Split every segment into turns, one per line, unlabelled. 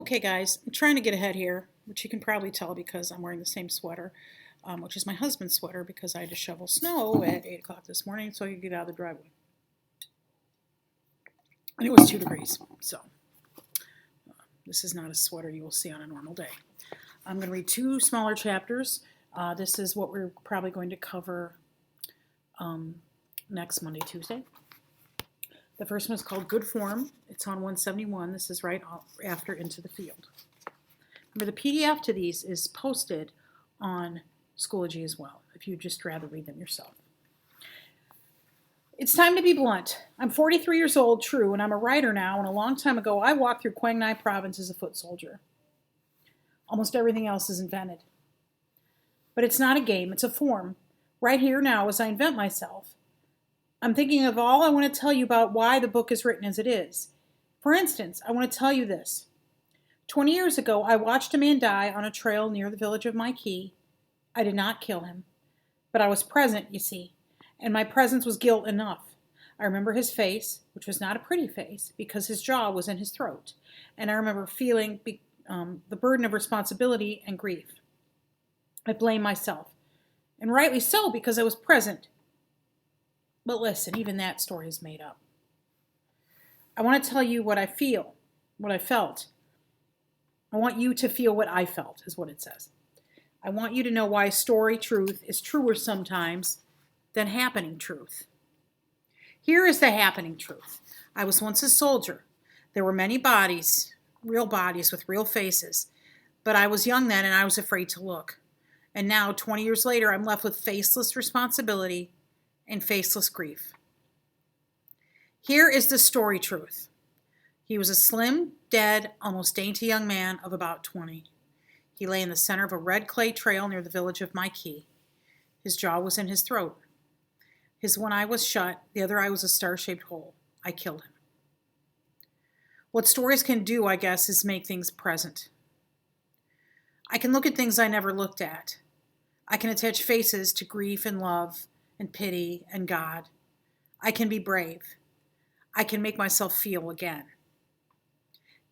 Okay, guys, I'm trying to get ahead here, which you can probably tell because I'm wearing the same sweater, which is my husband's sweater because I had to shovel snow at 8 o'clock this morning so I could get out of the driveway. And it was 2 degrees, so this is not a sweater you will see on a normal day. I'm going to read two smaller chapters. This is what we're probably going to cover next Monday, Tuesday. The first one is called Good Form. It's on 171. This is right after Into the Field. Remember, the PDF to these is posted on Schoology as well, if you'd just rather read them yourself. It's time to be blunt. I'm 43 years old, true, and I'm a writer now, and a long time ago I walked through Quang Ngai province as a foot soldier. Almost everything else is invented. But it's not a game, it's a form. Right here now as I invent myself. I'm thinking of all I want to tell you about why the book is written as it is. For instance, I want to tell you this. 20 years ago, I watched a man die on a trail near the village of my key. I did not kill him, but I was present, you see, and my presence was guilt enough. I remember his face, which was not a pretty face, because his jaw was in his throat, and I remember feeling the burden of responsibility and grief. I blame myself, and rightly so, because I was present. But listen, even that story is made up. I want to tell you what I feel, what I felt. I want you to feel what I felt, is what it says. I want you to know why story truth is truer sometimes than happening truth. Here is the happening truth. I was once a soldier. There were many bodies, real bodies with real faces. But I was young then and I was afraid to look. And now, 20 years later, I'm left with faceless responsibility and faceless grief. Here is the story truth. He was a slim, dead, almost dainty young man of about 20. He lay in the center of a red clay trail near the village of my key. His jaw was in his throat. His one eye was shut, the other eye was a star-shaped hole. I killed him. What stories can do, I guess, is make things present. I can look at things I never looked at. I can attach faces to grief and love and pity and God. I can be brave. I can make myself feel again.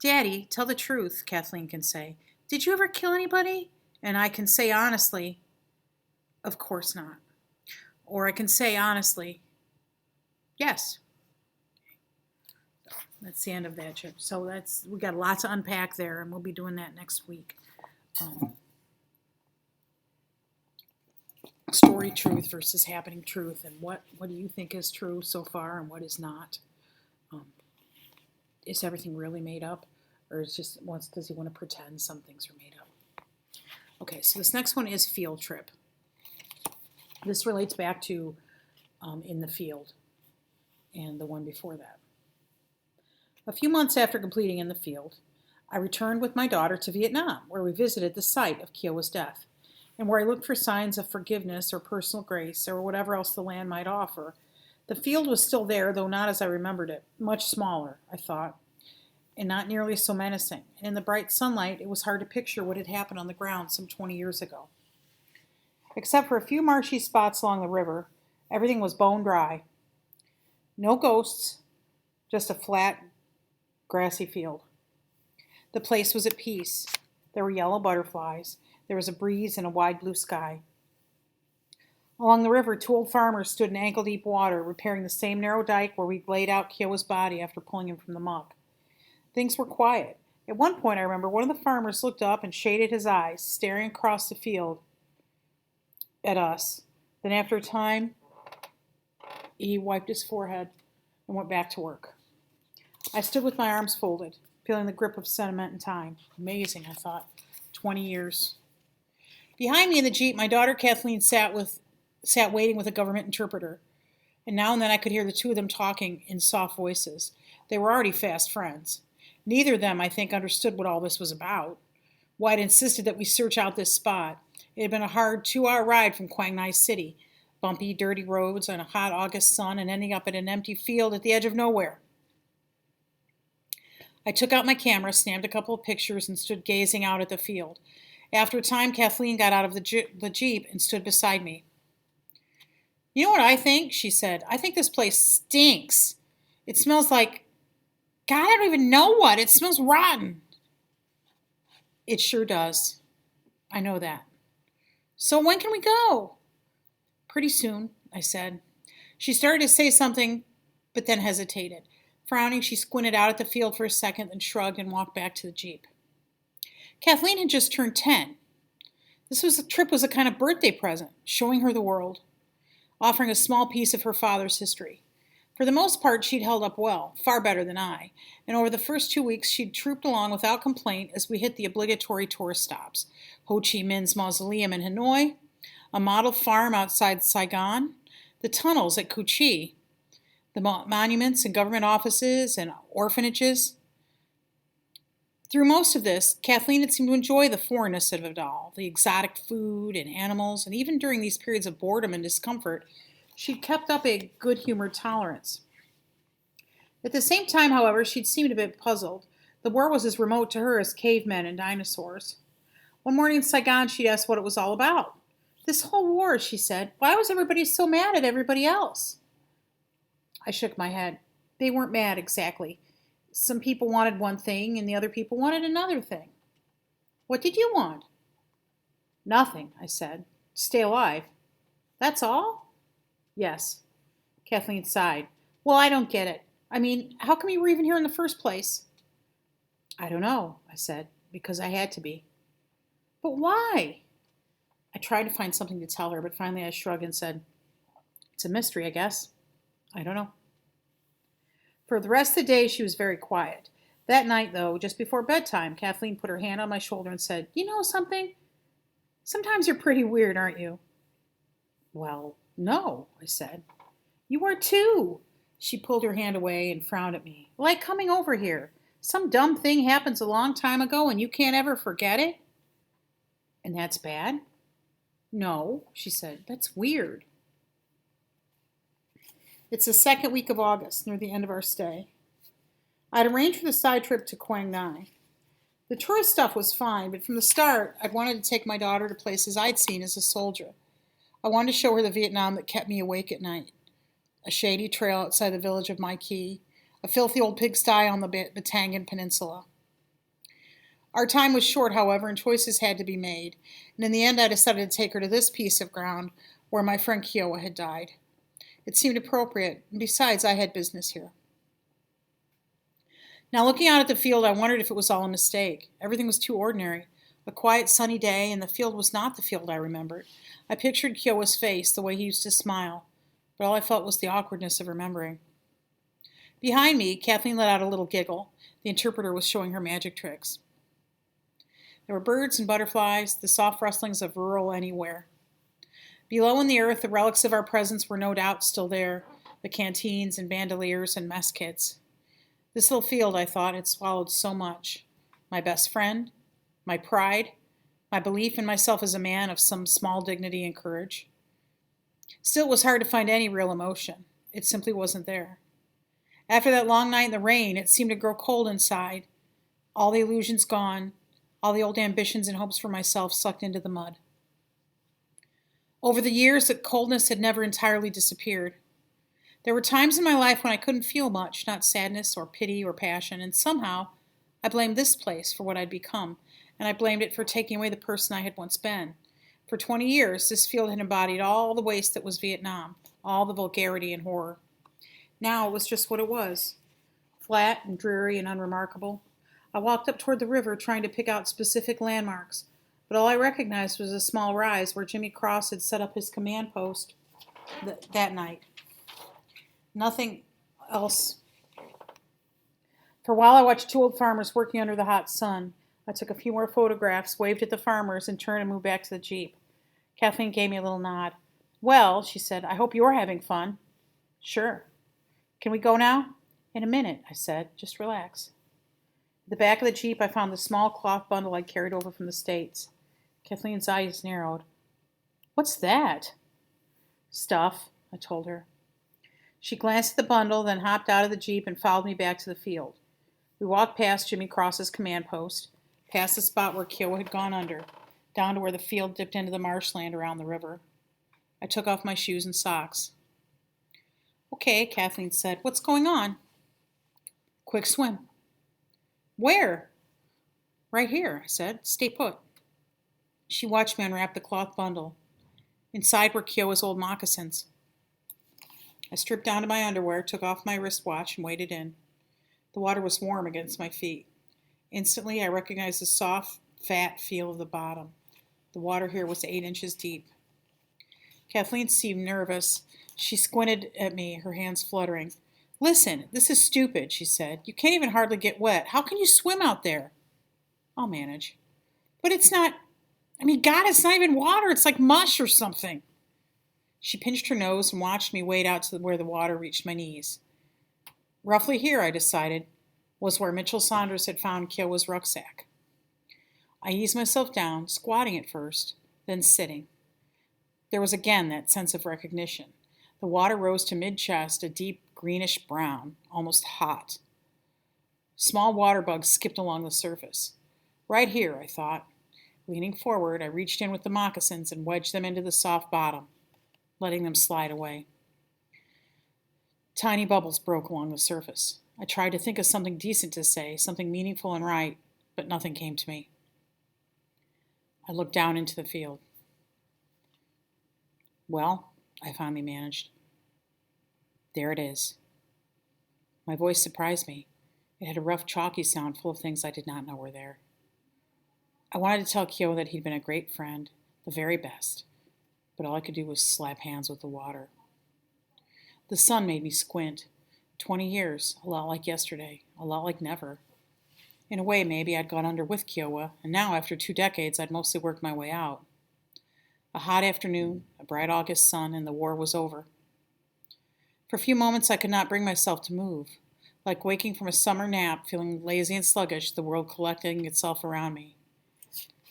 Daddy, tell the truth, Kathleen can say. Did you ever kill anybody? And I can say honestly, of course not. Or I can say honestly, yes. That's the end of that chapter. So we got a lot to unpack there, and we'll be doing that next week. Story truth versus happening truth, and what do you think is true so far and what is not? Is everything really made up, or is just does he want to pretend some things are made up? Okay, so this next one is field trip. This relates back to In the Field and the one before that. A few months after completing In the Field, I returned with my daughter to Vietnam, where we visited the site of Kiowa's death, and where I looked for signs of forgiveness or personal grace or whatever else the land might offer. The field was still there, though not as I remembered it. Much smaller, I thought, and not nearly so menacing. And in the bright sunlight, it was hard to picture what had happened on the ground some 20 years ago. Except for a few marshy spots along the river, everything was bone dry. No ghosts, just a flat, grassy field. The place was at peace. There were yellow butterflies. There was a breeze and a wide blue sky. Along the river, two old farmers stood in ankle-deep water, repairing the same narrow dike where we laid out Kiowa's body after pulling him from the muck. Things were quiet. At one point, I remember, one of the farmers looked up and shaded his eyes, staring across the field at us. Then after a time, he wiped his forehead and went back to work. I stood with my arms folded, feeling the grip of sentiment and time. Amazing, I thought. 20 years. Behind me in the Jeep, my daughter Kathleen sat waiting with a government interpreter. And now and then I could hear the two of them talking in soft voices. They were already fast friends. Neither of them, I think, understood what all this was about. White insisted that we search out this spot. It had been a hard 2-hour ride from Quang Ngai City. Bumpy, dirty roads on a hot August sun and ending up at an empty field at the edge of nowhere. I took out my camera, snapped a couple of pictures, and stood gazing out at the field. After a time, Kathleen got out of the Jeep and stood beside me. You know what I think? She said. I think this place stinks. It smells like God, I don't even know what. It smells rotten. It sure does. I know that. So when can we go? Pretty soon, I said. She started to say something, but then hesitated. Frowning, she squinted out at the field for a second, then shrugged and walked back to the Jeep. Kathleen had just turned 10. Trip was a kind of birthday present, showing her the world, offering a small piece of her father's history. For the most part, she'd held up well, far better than I, and over the first 2 weeks she'd trooped along without complaint as we hit the obligatory tourist stops: Ho Chi Minh's mausoleum in Hanoi, a model farm outside Saigon, the tunnels at Cu Chi, the monuments and government offices and orphanages. Through most of this, Kathleen had seemed to enjoy the foreignness of it all, the exotic food and animals, and even during these periods of boredom and discomfort, she'd kept up a good-humored tolerance. At the same time, however, she'd seemed a bit puzzled. The war was as remote to her as cavemen and dinosaurs. One morning in Saigon, she'd asked what it was all about. This whole war, she said. Why was everybody so mad at everybody else? I shook my head. They weren't mad exactly. Some people wanted one thing and the other people wanted another thing. What did you want? Nothing, I said. Stay alive. That's all? Yes. Kathleen sighed. Well, I don't get it. I mean, how come you were even here in the first place? I don't know, I said, because I had to be. But why? I tried to find something to tell her, but finally I shrugged and said, it's a mystery, I guess. I don't know. For the rest of the day, she was very quiet. That night, though, just before bedtime, Kathleen put her hand on my shoulder and said, you know something? Sometimes you're pretty weird, aren't you? Well, no, I said. You are too. She pulled her hand away and frowned at me. Like coming over here. Some dumb thing happens a long time ago and you can't ever forget it? And that's bad? No, she said. That's weird. It's the second week of August, near the end of our stay. I'd arranged for the side trip to Quang Ngai. The tourist stuff was fine, but from the start, I'd wanted to take my daughter to places I'd seen as a soldier. I wanted to show her the Vietnam that kept me awake at night. A shady trail outside the village of Mai Ki, a filthy old pigsty on the Batangan Peninsula. Our time was short, however, and choices had to be made, and in the end I decided to take her to this piece of ground where my friend Kiowa had died. It seemed appropriate, and besides, I had business here. Now, looking out at the field, I wondered if it was all a mistake. Everything was too ordinary. A quiet, sunny day, and the field was not the field I remembered. I pictured Kiowa's face, the way he used to smile, but all I felt was the awkwardness of remembering. Behind me, Kathleen let out a little giggle. The interpreter was showing her magic tricks. There were birds and butterflies, the soft rustlings of rural anywhere. Below in the earth, the relics of our presence were no doubt still there, the canteens and bandoliers and mess kits. This little field, I thought, had swallowed so much. My best friend, my pride, my belief in myself as a man of some small dignity and courage. Still, it was hard to find any real emotion. It simply wasn't there. After that long night in the rain, it seemed to grow cold inside. All the illusions gone, all the old ambitions and hopes for myself sucked into the mud. Over the years, the coldness had never entirely disappeared. There were times in my life when I couldn't feel much, not sadness or pity or passion, and somehow I blamed this place for what I'd become, and I blamed it for taking away the person I had once been. For 20 years, this field had embodied all the waste that was Vietnam, all the vulgarity and horror. Now it was just what it was, flat and dreary and unremarkable. I walked up toward the river trying to pick out specific landmarks, but all I recognized was a small rise where Jimmy Cross had set up his command post that night. Nothing else. For a while I watched two old farmers working under the hot sun. I took a few more photographs, waved at the farmers, and turned and moved back to the Jeep. Kathleen gave me a little nod. Well, she said, I hope you're having fun. Sure. Can we go now? In a minute, I said. Just relax. At the back of the Jeep, I found the small cloth bundle I'd carried over from the States. Kathleen's eyes narrowed. What's that? Stuff, I told her. She glanced at the bundle, then hopped out of the Jeep and followed me back to the field. We walked past Jimmy Cross's command post, past the spot where Kiowa had gone under, down to where the field dipped into the marshland around the river. I took off my shoes and socks. Okay, Kathleen said. What's going on? Quick swim. Where? Right here, I said. Stay put. She watched me unwrap the cloth bundle. Inside were Kiowa's old moccasins. I stripped down to my underwear, took off my wristwatch, and waded in. The water was warm against my feet. Instantly, I recognized the soft, fat feel of the bottom. The water here was 8 inches deep. Kathleen seemed nervous. She squinted at me, her hands fluttering. Listen, this is stupid, she said. You can't even hardly get wet. How can you swim out there? I'll manage. But it's not, God, it's not even water. It's like mush or something. She pinched her nose and watched me wade out to where the water reached my knees. Roughly here, I decided, was where Mitchell Saunders had found Kiowa's rucksack. I eased myself down, squatting at first, then sitting. There was again that sense of recognition. The water rose to mid-chest, a deep greenish brown, almost hot. Small water bugs skipped along the surface. Right here, I thought. Leaning forward, I reached in with the moccasins and wedged them into the soft bottom, letting them slide away. Tiny bubbles broke along the surface. I tried to think of something decent to say, something meaningful and right, but nothing came to me. I looked down into the field. Well, I finally managed. There it is. My voice surprised me. It had a rough, chalky sound full of things I did not know were there. I wanted to tell Kiowa that he'd been a great friend, the very best, but all I could do was slap hands with the water. The sun made me squint. 20 years, a lot like yesterday, a lot like never. In a way, maybe I'd gone under with Kiowa, and now, after 2 decades, I'd mostly worked my way out. A hot afternoon, a bright August sun, and the war was over. For a few moments, I could not bring myself to move. Like waking from a summer nap, feeling lazy and sluggish, the world collecting itself around me.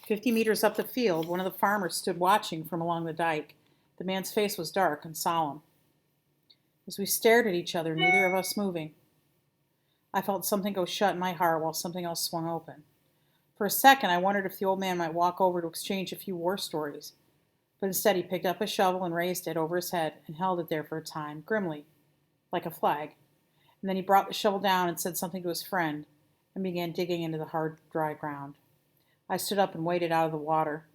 50 meters up the field, one of the farmers stood watching from along the dike. The man's face was dark and solemn. As we stared at each other, neither of us moving, I felt something go shut in my heart while something else swung open. For a second, I wondered if the old man might walk over to exchange a few war stories. But instead, he picked up a shovel and raised it over his head and held it there for a time, grimly, like a flag. And then he brought the shovel down and said something to his friend and began digging into the hard, dry ground. I stood up and waded out of the water.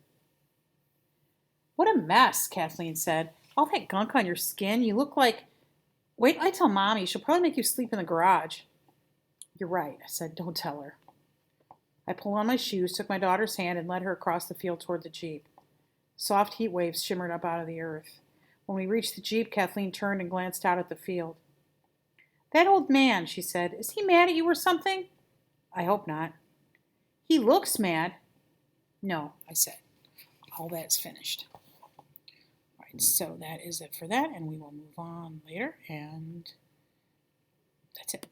What a mess, Kathleen said. All that gunk on your skin. You look like... Wait till I tell Mommy. She'll probably make you sleep in the garage. You're right, I said. Don't tell her. I pulled on my shoes, took my daughter's hand, and led her across the field toward the Jeep. Soft heat waves shimmered up out of the earth. When we reached the Jeep, Kathleen turned and glanced out at the field. That old man, she said, is he mad at you or something? I hope not. He looks mad. No, I said. All that's finished. All right, so that is it for that, and we will move on later, and that's it.